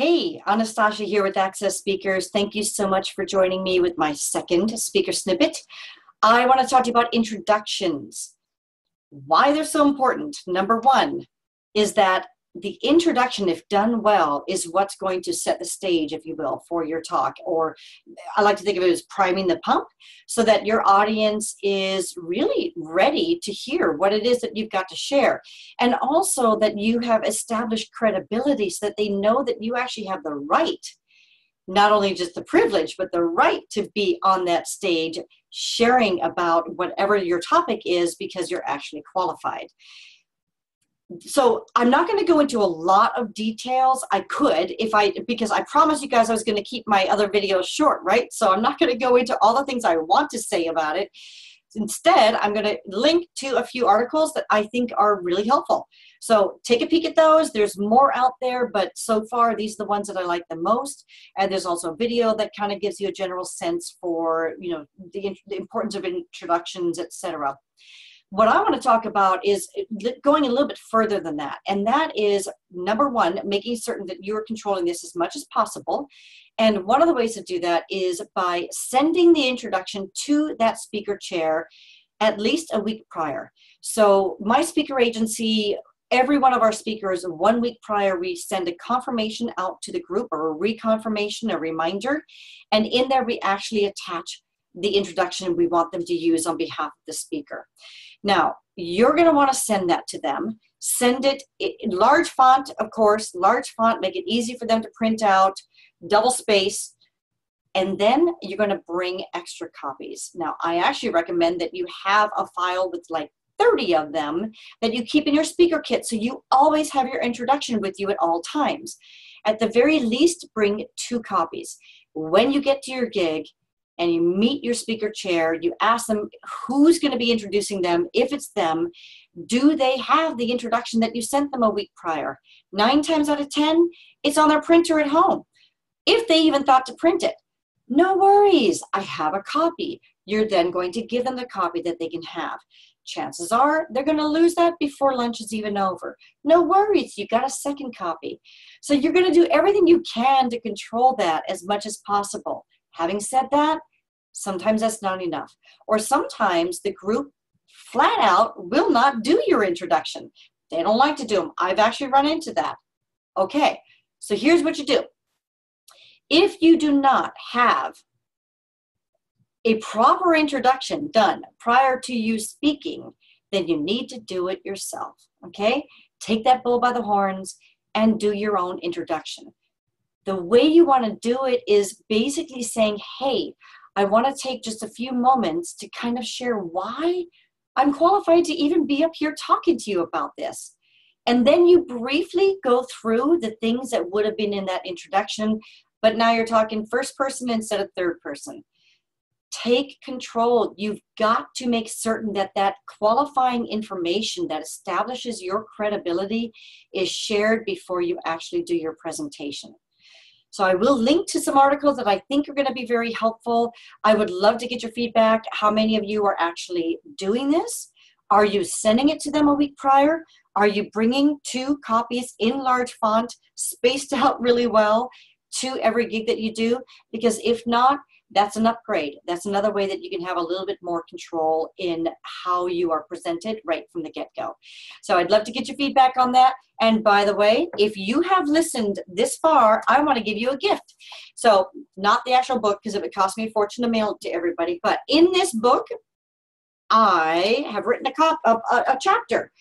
Hey, Anastasia here with Access Speakers. Thank you so much for joining me with my second speaker snippet. I want to talk to you about introductions. Why they're so important. Number one is that the introduction, if done well, is what's going to set the stage, if you will, for your talk. Or I like to think of it as priming the pump so that your audience is really ready to hear what it is that you've got to share. And also that you have established credibility so that they know that you actually have the right, not only just the privilege, but the right to be on that stage sharing about whatever your topic is because you're actually qualified. So I'm not going to go into a lot of details. I could because I promised you guys I was going to keep my other videos short, right? So I'm not going to go into all the things I want to say about it. Instead, I'm going to link to a few articles that I think are really helpful. So take a peek at those. There's more out there, but so far these are the ones that I like the most. And there's also a video that kind of gives you a general sense for, the importance of introductions, etc. What I want to talk about is going a little bit further than that. And that is, number one, making certain that you are controlling this as much as possible. And one of the ways to do that is by sending the introduction to that speaker chair at least a week prior. So my speaker agency, every one of our speakers, 1 week prior, we send a confirmation out to the group, or a reconfirmation, a reminder. And in there, we actually attach the introduction we want them to use on behalf of the speaker. Now, you're going to want to send that to them. Send it in large font, of course, large font, make it easy for them to print out, double space, and then you're going to bring extra copies. Now, I actually recommend that you have a file with like 30 of them that you keep in your speaker kit so you always have your introduction with you at all times. At the very least, bring 2 copies. When you get to your gig, and you meet your speaker chair, you ask them who's going to be introducing them. If it's them, do they have the introduction that you sent them a week prior? 9 times out of 10, it's on their printer at home. If they even thought to print it, no worries, I have a copy. You're then going to give them the copy that they can have. Chances are they're going to lose that before lunch is even over. No worries, you got a second copy. So you're going to do everything you can to control that as much as possible. Having said that, sometimes that's not enough. Or sometimes the group flat out will not do your introduction. They don't like to do them. I've actually run into that. Okay, so here's what you do. If you do not have a proper introduction done prior to you speaking, then you need to do it yourself, okay? Take that bull by the horns and do your own introduction. The way you want to do it is basically saying, hey, I want to take just a few moments to kind of share why I'm qualified to even be up here talking to you about this. And then you briefly go through the things that would have been in that introduction, but now you're talking first person instead of third person. Take control. You've got to make certain that that qualifying information that establishes your credibility is shared before you actually do your presentation. So I will link to some articles that I think are going to be very helpful. I would love to get your feedback. How many of you are actually doing this? Are you sending it to them a week prior? Are you bringing 2 copies in large font, spaced out really well to every gig that you do? Because if not, that's an upgrade. That's another way that you can have a little bit more control in how you are presented right from the get-go. So I'd love to get your feedback on that. And by the way, if you have listened this far, I want to give you a gift. So not the actual book, because it would cost me a fortune to mail it to everybody. But in this book, I have written a chapter,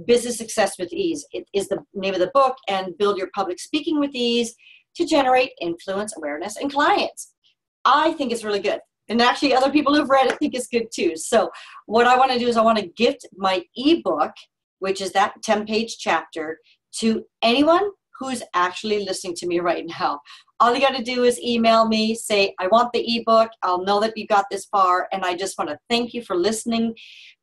Business Success with Ease. It is the name of the book, and Build Your Public Speaking with Ease to Generate Influence, Awareness, and Clients. I think it's really good. And actually other people who've read it think it's good too. So what I want to do is I want to gift my ebook, which is that 10-page chapter, to anyone who's actually listening to me right now. All you got to do is email me, say, I want the ebook. I'll know that you got this far. And I just want to thank you for listening.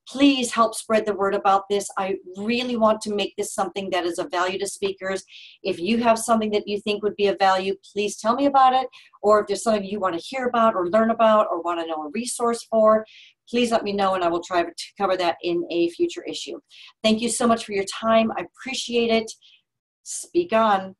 Please help spread the word about this. I really want to make this something that is of value to speakers. If you have something that you think would be of value, please tell me about it. Or if there's something you want to hear about or learn about or want to know a resource for, please let me know and I will try to cover that in a future issue. Thank you so much for your time. I appreciate it. Speak on.